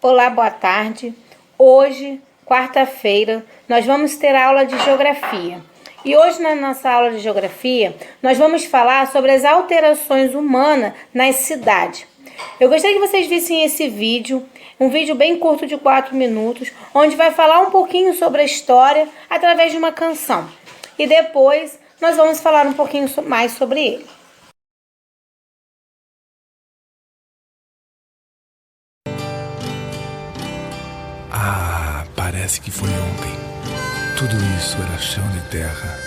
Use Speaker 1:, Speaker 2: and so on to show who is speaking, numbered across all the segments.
Speaker 1: Olá, boa tarde. Hoje, quarta-feira, nós vamos ter aula de geografia. E hoje, na nossa aula de geografia, nós vamos falar sobre as alterações humanas nas cidades. Eu gostaria que vocês vissem esse vídeo, um vídeo bem curto de 4 minutos, onde vai falar um pouquinho sobre a história através de uma canção. E depois, nós vamos falar um pouquinho mais sobre ele.
Speaker 2: Parece que foi ontem. Tudo isso era chão de terra.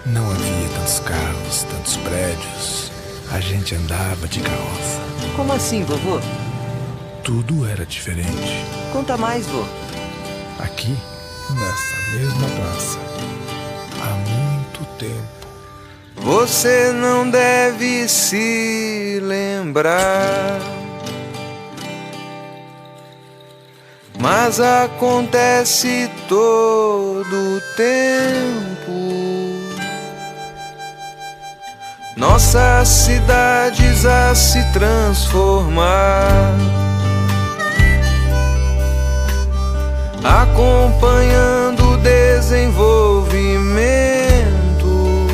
Speaker 2: Não havia tantos carros, tantos prédios. A gente andava de carroça.
Speaker 3: Como assim, vovô?
Speaker 2: Tudo era diferente.
Speaker 3: Conta mais, vô.
Speaker 2: Aqui, nessa mesma praça, há muito tempo.
Speaker 4: Você não deve se lembrar, mas acontece todo o tempo. Nossas cidades a se transformar, acompanhando o desenvolvimento,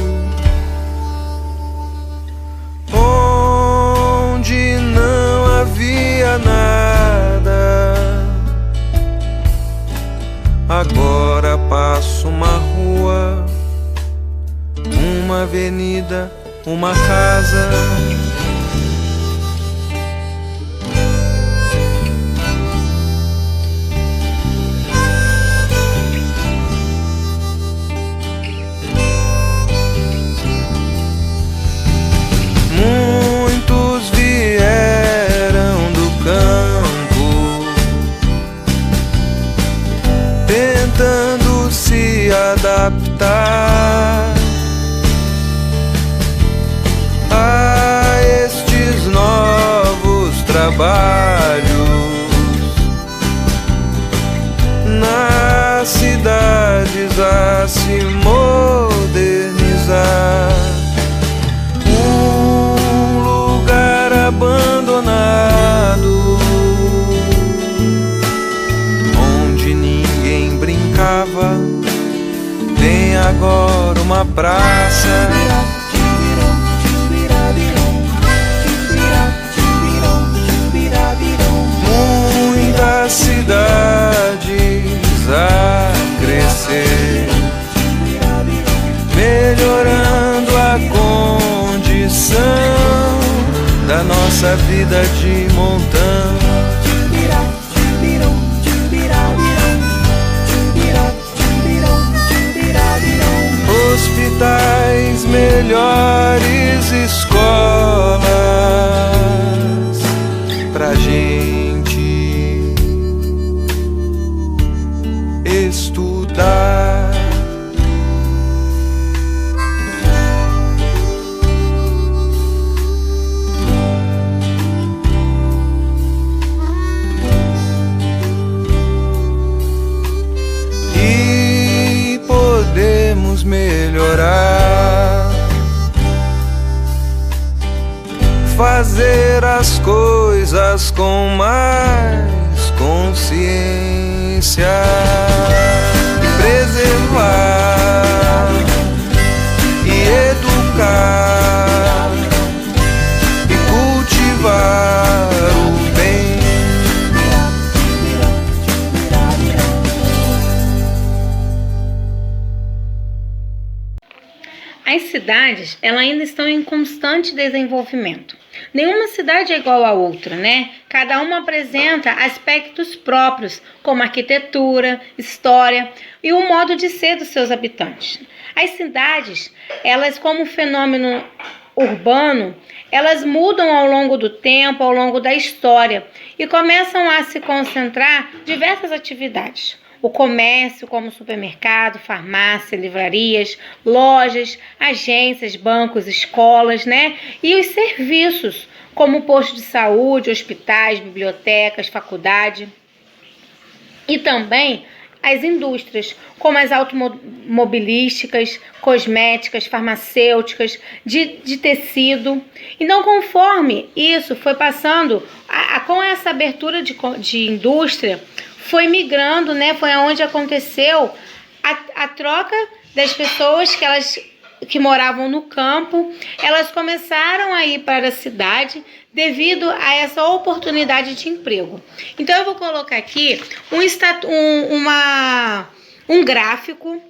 Speaker 4: onde não havia nada. Agora passo uma rua, uma avenida, uma casa. Muitos vieram do campo, tentando se adaptar a estes novos trabalhos nas cidades a se modernizar. Um lugar abandonado onde ninguém brincava tem agora uma praça. Muitas cidades a crescer, melhorando a condição da nossa vida de montão. Hospitais, melhores escolas pra gente estudar. E podemos melhorar, fazer as coisas com mais consciência, preservar e educar e cultivar o bem.
Speaker 1: As cidades, elas ainda estão em constante desenvolvimento. Nenhuma cidade é igual a outra, né? Cada uma apresenta aspectos próprios, como arquitetura, história e o modo de ser dos seus habitantes. As cidades, elas como fenômeno urbano, elas mudam ao longo do tempo, ao longo da história e começam a se concentrar diversas atividades. O comércio, como supermercado, farmácia, livrarias, lojas, agências, bancos, escolas, né? E os serviços, como posto de saúde, hospitais, bibliotecas, faculdade. E também as indústrias, como as automobilísticas, cosméticas, farmacêuticas, de tecido. Então, conforme isso foi passando, com essa abertura de indústria, foi migrando, né? Foi onde aconteceu a troca das pessoas que moravam no campo. Elas começaram a ir para a cidade devido a essa oportunidade de emprego. Então, eu vou colocar aqui um gráfico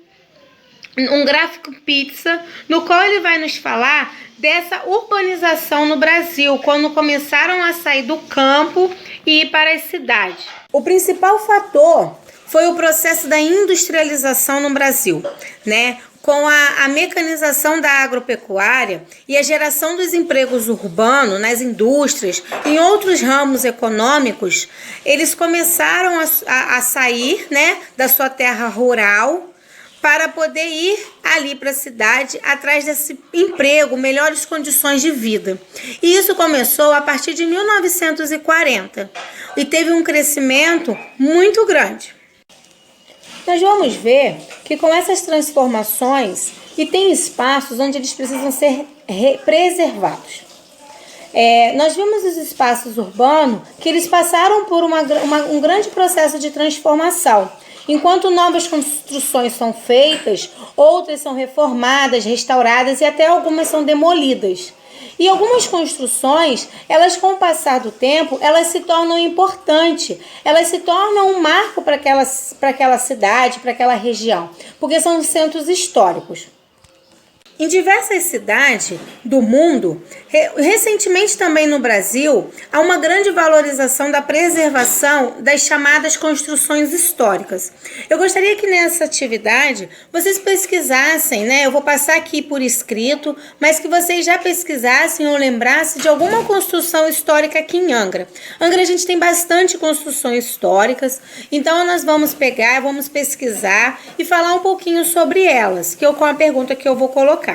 Speaker 1: pizza, no qual ele vai nos falar dessa urbanização no Brasil, quando começaram a sair do campo e ir para as cidades. O principal fator foi o processo da industrialização no Brasil, né? Com a mecanização da agropecuária e a geração dos empregos urbanos nas indústrias e em outros ramos econômicos, eles começaram a sair, né, da sua terra rural para poder ir ali para a cidade atrás desse emprego, melhores condições de vida. E isso começou a partir de 1940 e teve um crescimento muito grande. Nós vamos ver que com essas transformações, e tem espaços onde eles precisam ser preservados. Nós vimos os espaços urbanos que eles passaram por um grande processo de transformação. Enquanto novas construções são feitas, outras são reformadas, restauradas e até algumas são demolidas. E algumas construções, elas com o passar do tempo, elas se tornam importantes, elas se tornam um marco para aquela cidade, para aquela região, porque são centros históricos. Em diversas cidades do mundo, recentemente também no Brasil, há uma grande valorização da preservação das chamadas construções históricas. Eu gostaria que nessa atividade vocês pesquisassem, né? Eu vou passar aqui por escrito, mas que vocês já pesquisassem ou lembrassem de alguma construção histórica aqui em Angra. Angra, a gente tem bastante construções históricas, então nós vamos pegar, vamos pesquisar e falar um pouquinho sobre elas, com a pergunta que eu vou colocar.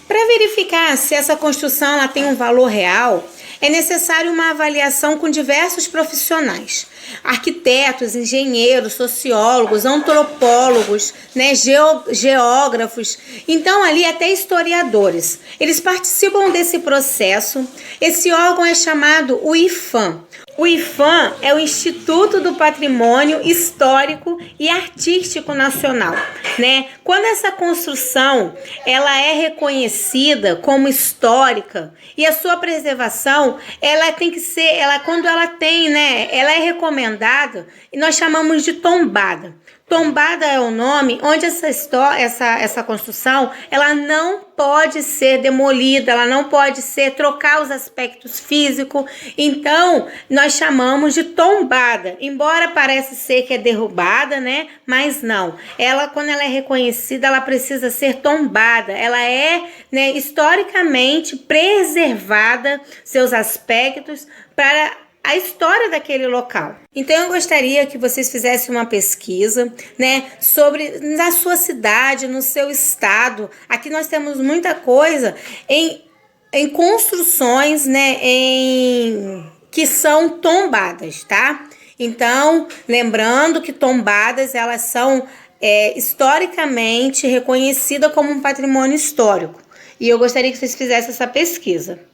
Speaker 1: Para verificar se essa construção ela tem um valor real, é necessário uma avaliação com diversos profissionais. Arquitetos, engenheiros, sociólogos, antropólogos, né, geógrafos, então ali até historiadores. Eles participam desse processo. Esse órgão é chamado o IPHAN. O IPHAN é o Instituto do Patrimônio Histórico e Artístico Nacional, né? Quando essa construção ela é reconhecida como histórica e a sua preservação, ela tem que ser, quando ela tem, né, ela é recomendada e nós chamamos de tombada. Tombada é o nome onde essa construção ela não pode ser demolida, ela não pode trocar os aspectos físicos, então nós chamamos de tombada, embora pareça ser que é derrubada, né? Mas não, quando ela é reconhecida, ela precisa ser tombada, ela é, né, historicamente preservada, seus aspectos, para a história daquele local. Então eu gostaria que vocês fizessem uma pesquisa, né, na sua cidade, no seu estado. Aqui nós temos muita coisa em construções, né, que são tombadas, tá? Então, lembrando que tombadas, elas são historicamente reconhecidas como um patrimônio histórico. E eu gostaria que vocês fizessem essa pesquisa.